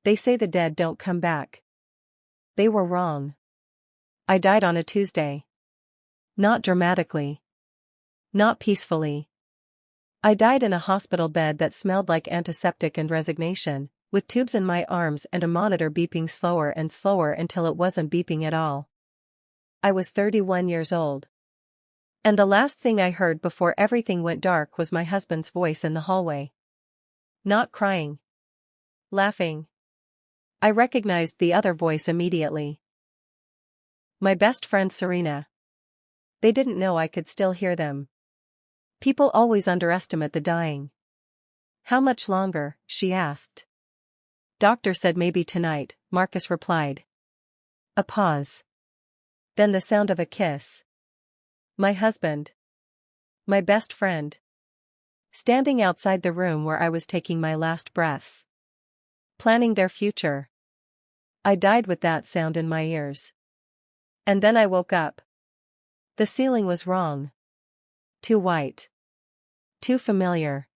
They say the dead don't come back. They were wrong. I died on a Tuesday. Not dramatically. Not peacefully. I died in a hospital bed that smelled like antiseptic and resignation, with tubes in my arms and a monitor beeping slower and slower until it wasn't beeping at all. I was 31 years old. And the last thing I heard before everything went dark was my husband's voice in the hallway. Not crying. Laughing. I recognized the other voice immediately. My best friend Serena. They didn't know I could still hear them. People always underestimate the dying. How much longer? She asked. Doctor said maybe tonight, Marcus replied. A pause. Then the sound of a kiss. My husband. My best friend. Standing outside the room where I was taking my last breaths. Planning their future. I died with that sound in my ears. And then I woke up. The ceiling was wrong. Too white. Too familiar.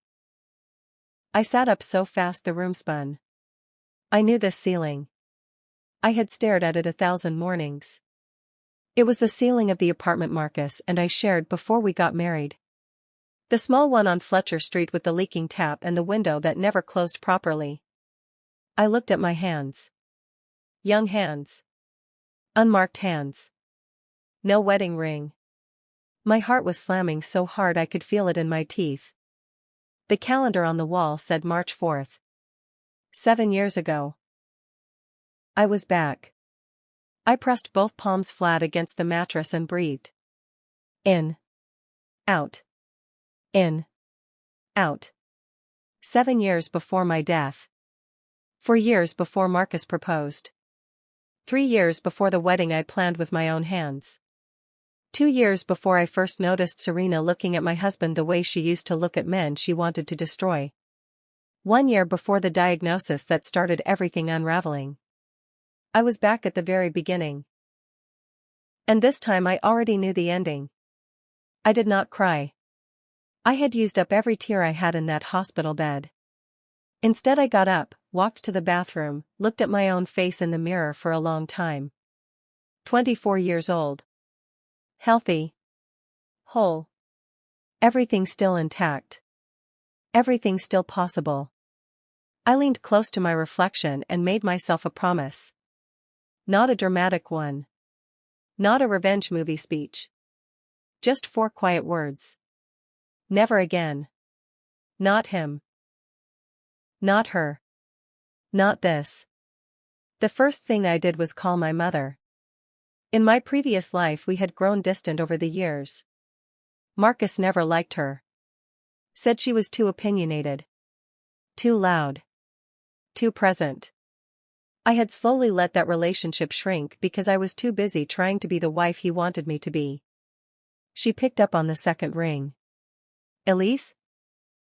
I sat up so fast the room spun. I knew this ceiling. I had stared at it 1,000 mornings. It was the ceiling of the apartment Marcus and I shared before we got married. The small one on Fletcher Street with the leaking tap and the window that never closed properly. I looked at my hands. Young hands. Unmarked hands. No wedding ring. My heart was slamming so hard I could feel it in my teeth. The calendar on the wall said March 4th. 7 years ago. I was back. I pressed both palms flat against the mattress and breathed. In. Out. In. Out. 7 years before my death. 4 years before Marcus proposed. 3 years before the wedding I planned with my own hands. 2 years before I first noticed Serena looking at my husband the way she used to look at men she wanted to destroy. 1 year before the diagnosis that started everything unraveling. I was back at the very beginning. And this time I already knew the ending. I did not cry. I had used up every tear I had in that hospital bed. Instead I got up, walked to the bathroom, looked at my own face in the mirror for a long time. 24 years old. Healthy. Whole. Everything still intact. Everything still possible. I leaned close to my reflection and made myself a promise. Not a dramatic one. Not a revenge movie speech. Just 4 quiet words. Never again. Not him. Not her. Not this. The first thing I did was call my mother. In my previous life we had grown distant over the years. Marcus never liked her. Said she was too opinionated. Too loud. Too present. I had slowly let that relationship shrink because I was too busy trying to be the wife he wanted me to be. She picked up on the second ring. Elise?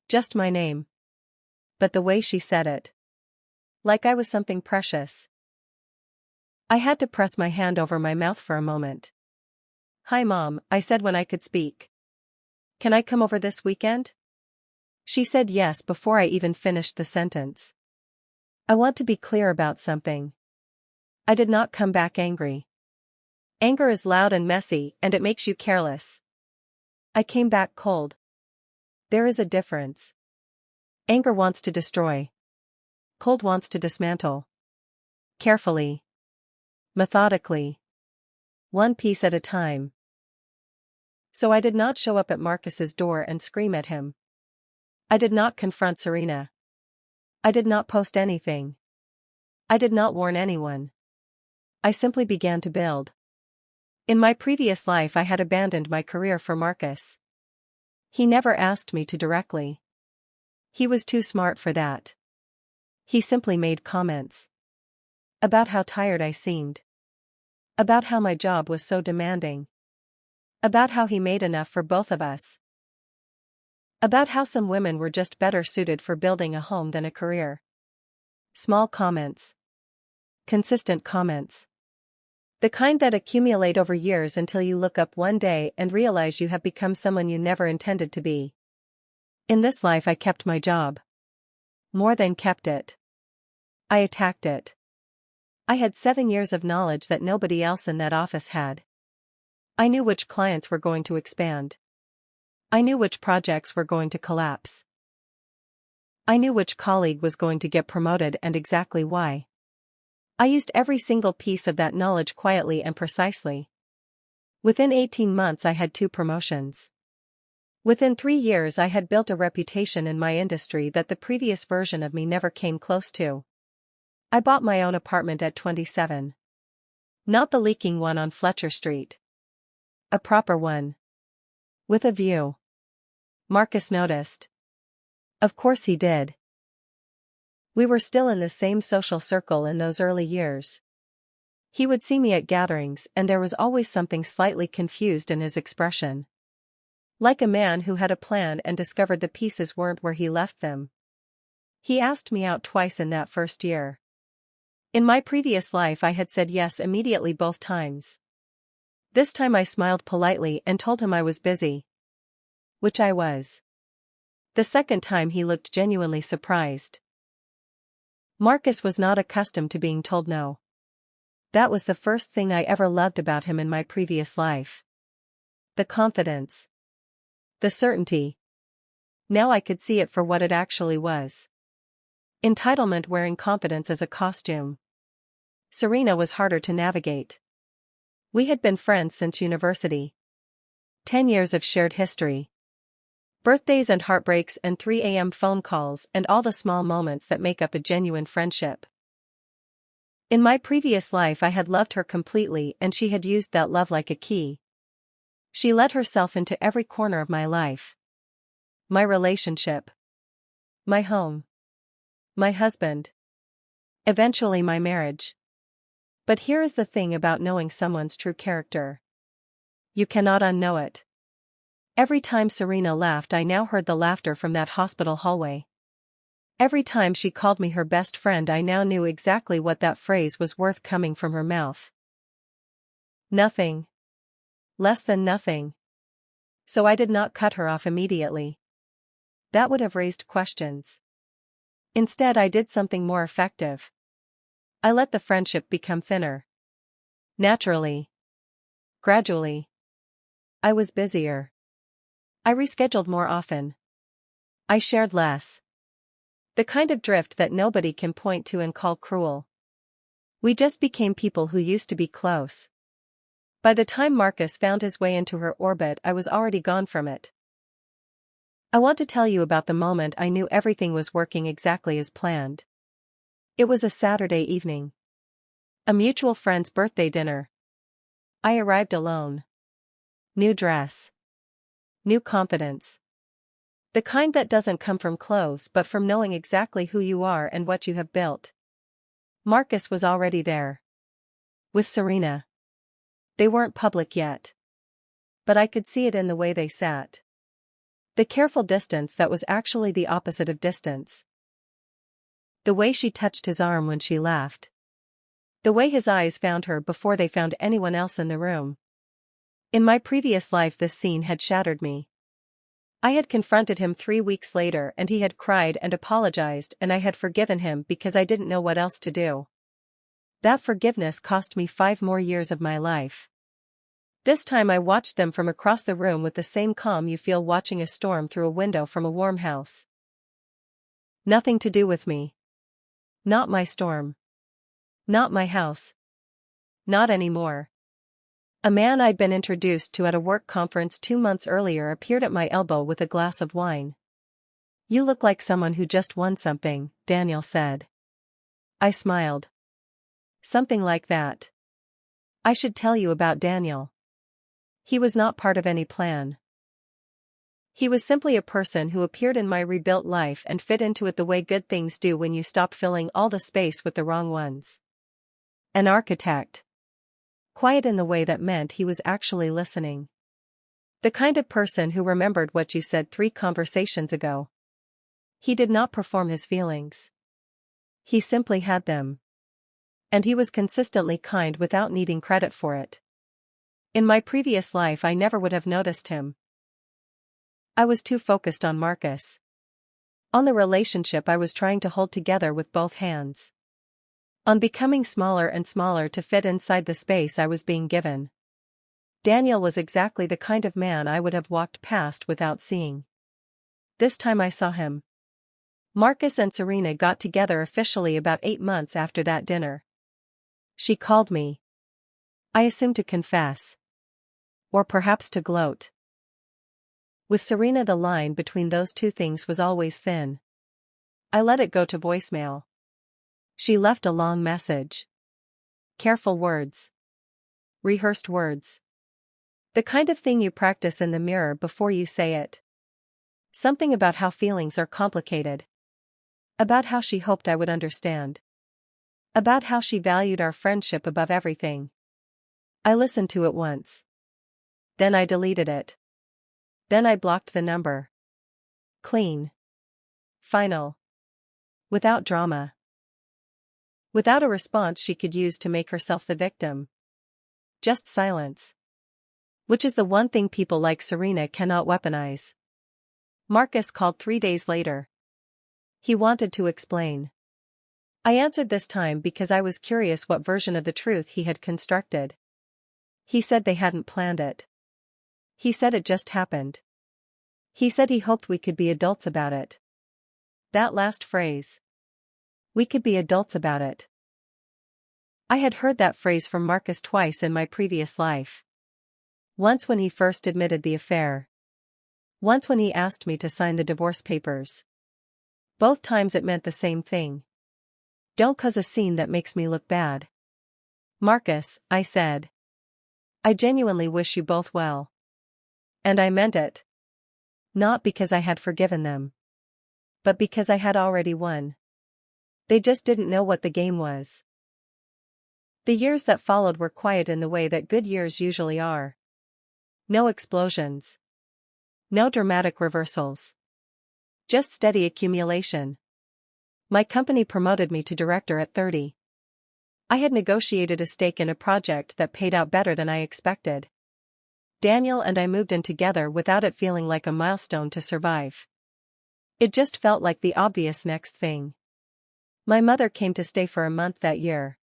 Just my name. But the way she said it. Like I was something precious. I had to press my hand over my mouth for a moment. Hi Mom, I said when I could speak. Can I come over this weekend? She said yes before I even finished the sentence. I want to be clear about something. I did not come back angry. Anger is loud and messy and it makes you careless. I came back cold. There is a difference. Anger wants to destroy. Cold wants to dismantle. Carefully. Methodically. One piece at a time. So I did not show up at Marcus's door and scream at him. I did not confront Serena. I did not post anything. I did not warn anyone. I simply began to build. In my previous life I had abandoned my career for Marcus. He never asked me to directly. He was too smart for that. He simply made comments. About how tired I seemed. About how my job was so demanding. About how he made enough for both of us. About how some women were just better suited for building a home than a career. Small comments. Consistent comments. The kind that accumulate over years until you look up one day and realize you have become someone you never intended to be. In this life I kept my job. More than kept it. I attacked it. I had 7 years of knowledge that nobody else in that office had. I knew which clients were going to expand. I knew which projects were going to collapse. I knew which colleague was going to get promoted and exactly why. I used every single piece of that knowledge quietly and precisely. Within 18 months I had 2 promotions. Within 3 years I had built a reputation in my industry that the previous version of me never came close to. I bought my own apartment at 27. Not the leaking one on Fletcher Street. A proper one. With a view. Marcus noticed. Of course he did. We were still in the same social circle in those early years. He would see me at gatherings and there was always something slightly confused in his expression. Like a man who had a plan and discovered the pieces weren't where he left them. He asked me out twice in that first year. In my previous life I had said yes immediately both times. This time I smiled politely and told him I was busy. Which I was. The second time he looked genuinely surprised. Marcus was not accustomed to being told no. That was the first thing I ever loved about him in my previous life. The confidence. The certainty. Now I could see it for what it actually was. Entitlement wearing confidence as a costume. Serena was harder to navigate. We had been friends since university. 10 years of shared history. Birthdays and heartbreaks and 3 a.m. phone calls and all the small moments that make up a genuine friendship. In my previous life I had loved her completely and she had used that love like a key. She let herself into every corner of my life. My relationship. My home. My husband. Eventually my marriage. But here is the thing about knowing someone's true character. You cannot unknow it. Every time Serena laughed I now heard the laughter from that hospital hallway. Every time she called me her best friend I now knew exactly what that phrase was worth coming from her mouth. Nothing. Less than nothing. So I did not cut her off immediately. That would have raised questions. Instead I did something more effective. I let the friendship become thinner. Naturally. Gradually. I was busier. I rescheduled more often. I shared less. The kind of drift that nobody can point to and call cruel. We just became people who used to be close. By the time Marcus found his way into her orbit I was already gone from it. I want to tell you about the moment I knew everything was working exactly as planned. It was a Saturday evening. A mutual friend's birthday dinner. I arrived alone. New dress. New confidence. The kind that doesn't come from clothes but from knowing exactly who you are and what you have built. Marcus was already there. With Serena. They weren't public yet. But I could see it in the way they sat. The careful distance that was actually the opposite of distance. The way she touched his arm when she laughed. The way his eyes found her before they found anyone else in the room. In my previous life this scene had shattered me. I had confronted him 3 weeks later and he had cried and apologized and I had forgiven him because I didn't know what else to do. That forgiveness cost me 5 more years of my life. This time I watched them from across the room with the same calm you feel watching a storm through a window from a warm house. Nothing to do with me. Not my storm. Not my house. Not anymore. A man I'd been introduced to at a work conference 2 months earlier appeared at my elbow with a glass of wine. "You look like someone who just won something," Daniel said. I smiled. Something like that. I should tell you about Daniel. He was not part of any plan. He was simply a person who appeared in my rebuilt life and fit into it the way good things do when you stop filling all the space with the wrong ones. An architect. Quiet in the way that meant he was actually listening. The kind of person who remembered what you said 3 conversations ago. He did not perform his feelings. He simply had them. And he was consistently kind without needing credit for it. In my previous life I never would have noticed him. I was too focused on Marcus. On the relationship I was trying to hold together with both hands. On becoming smaller and smaller to fit inside the space I was being given. Daniel was exactly the kind of man I would have walked past without seeing. This time I saw him. Marcus and Serena got together officially about 8 months after that dinner. She called me. I assumed to confess. Or perhaps to gloat. With Serena, the line between those two things was always thin. I let it go to voicemail. She left a long message. Careful words. Rehearsed words. The kind of thing you practice in the mirror before you say it. Something about how feelings are complicated. About how she hoped I would understand. About how she valued our friendship above everything. I listened to it once. Then I deleted it. Then I blocked the number. Clean. Final. Without drama. Without a response she could use to make herself the victim. Just silence. Which is the one thing people like Serena cannot weaponize. Marcus called 3 days later. He wanted to explain. I answered this time because I was curious what version of the truth he had constructed. He said they hadn't planned it. He said it just happened. He said he hoped we could be adults about it. That last phrase. We could be adults about it. I had heard that phrase from Marcus twice in my previous life. Once when he first admitted the affair. Once when he asked me to sign the divorce papers. Both times it meant the same thing. Don't cause a scene that makes me look bad. Marcus, I said. I genuinely wish you both well. And I meant it. Not because I had forgiven them. But because I had already won. They just didn't know what the game was. The years that followed were quiet in the way that good years usually are. No explosions. No dramatic reversals. Just steady accumulation. My company promoted me to director at 30. I had negotiated a stake in a project that paid out better than I expected. Daniel and I moved in together without it feeling like a milestone to survive. It just felt like the obvious next thing. My mother came to stay for a month that year.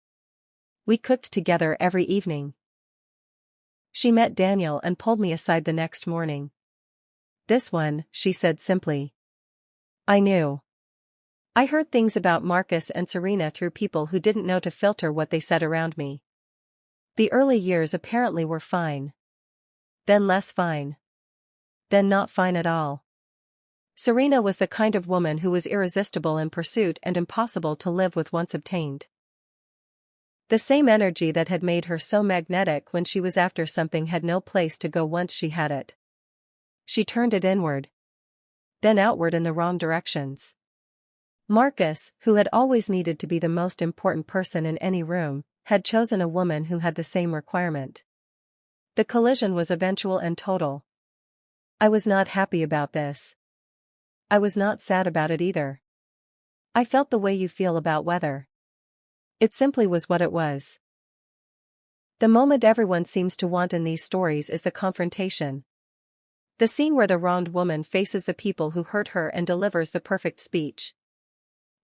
We cooked together every evening. She met Daniel and pulled me aside the next morning. This one, she said simply. I knew. I heard things about Marcus and Serena through people who didn't know to filter what they said around me. The early years apparently were fine. Then less fine. Then not fine at all. Serena was the kind of woman who was irresistible in pursuit and impossible to live with once obtained. The same energy that had made her so magnetic when she was after something had no place to go once she had it. She turned it inward. Then outward in the wrong directions. Marcus, who had always needed to be the most important person in any room, had chosen a woman who had the same requirement. The collision was eventual and total. I was not happy about this. I was not sad about it either. I felt the way you feel about weather. It simply was what it was. The moment everyone seems to want in these stories is the confrontation. The scene where the wronged woman faces the people who hurt her and delivers the perfect speech.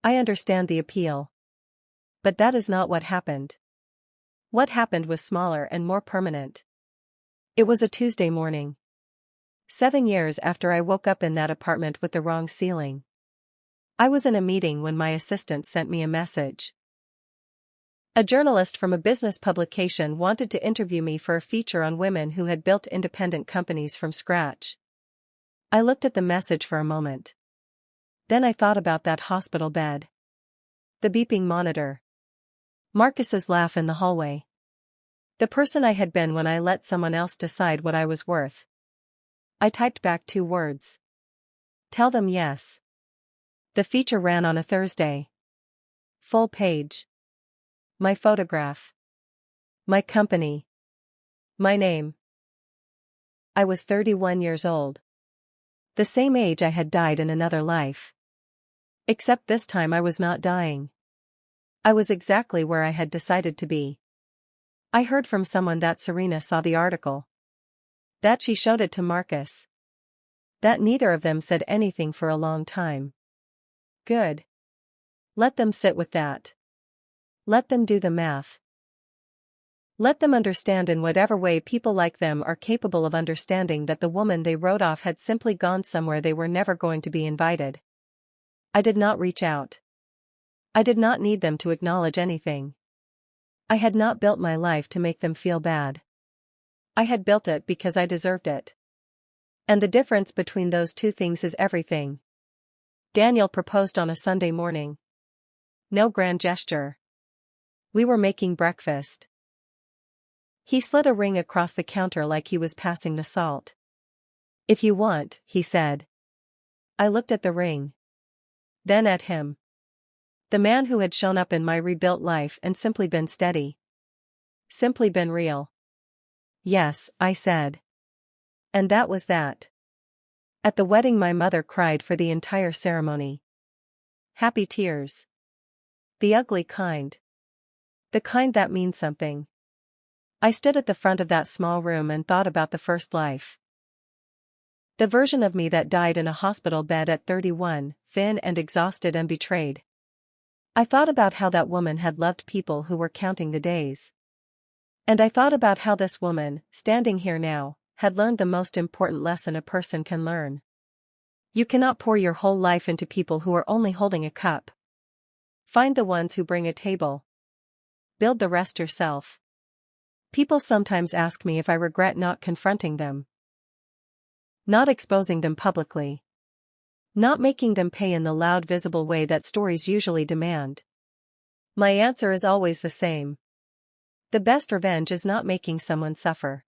I understand the appeal. But that is not what happened. What happened was smaller and more permanent. It was a Tuesday morning. 7 years after I woke up in that apartment with the wrong ceiling. I was in a meeting when my assistant sent me a message. A journalist from a business publication wanted to interview me for a feature on women who had built independent companies from scratch. I looked at the message for a moment. Then I thought about that hospital bed. The beeping monitor. Marcus's laugh in the hallway. The person I had been when I let someone else decide what I was worth. I typed back 2 words. Tell them yes. The feature ran on a Thursday. Full page. My photograph. My company. My name. I was 31 years old. The same age I had died in another life. Except this time I was not dying. I was exactly where I had decided to be. I heard from someone that Serena saw the article. That she showed it to Marcus. That neither of them said anything for a long time. Good. Let them sit with that. Let them do the math. Let them understand in whatever way people like them are capable of understanding that the woman they wrote off had simply gone somewhere they were never going to be invited. I did not reach out. I did not need them to acknowledge anything. I had not built my life to make them feel bad. I had built it because I deserved it. And the difference between those two things is everything. Daniel proposed on a Sunday morning. No grand gesture. We were making breakfast. He slid a ring across the counter like he was passing the salt. "If you want," he said. I looked at the ring. Then at him. The man who had shown up in my rebuilt life and simply been steady. Simply been real. "Yes," I said. And that was that. At the wedding my mother cried for the entire ceremony. Happy tears. The ugly kind. The kind that means something. I stood at the front of that small room and thought about the first life. The version of me that died in a hospital bed at 31, thin and exhausted and betrayed. I thought about how that woman had loved people who were counting the days. And I thought about how this woman, standing here now, had learned the most important lesson a person can learn. You cannot pour your whole life into people who are only holding a cup. Find the ones who bring a table. Build the rest yourself. People sometimes ask me if I regret not confronting them. Not exposing them publicly. Not making them pay in the loud visible way that stories usually demand. My answer is always the same. The best revenge is not making someone suffer.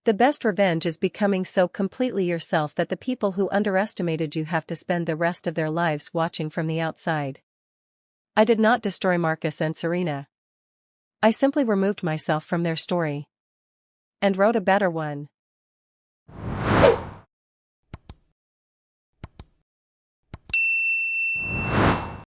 The best revenge is becoming so completely yourself that the people who underestimated you have to spend the rest of their lives watching from the outside. I did not destroy Marcus and Serena. I simply removed myself from their story. And wrote a better one.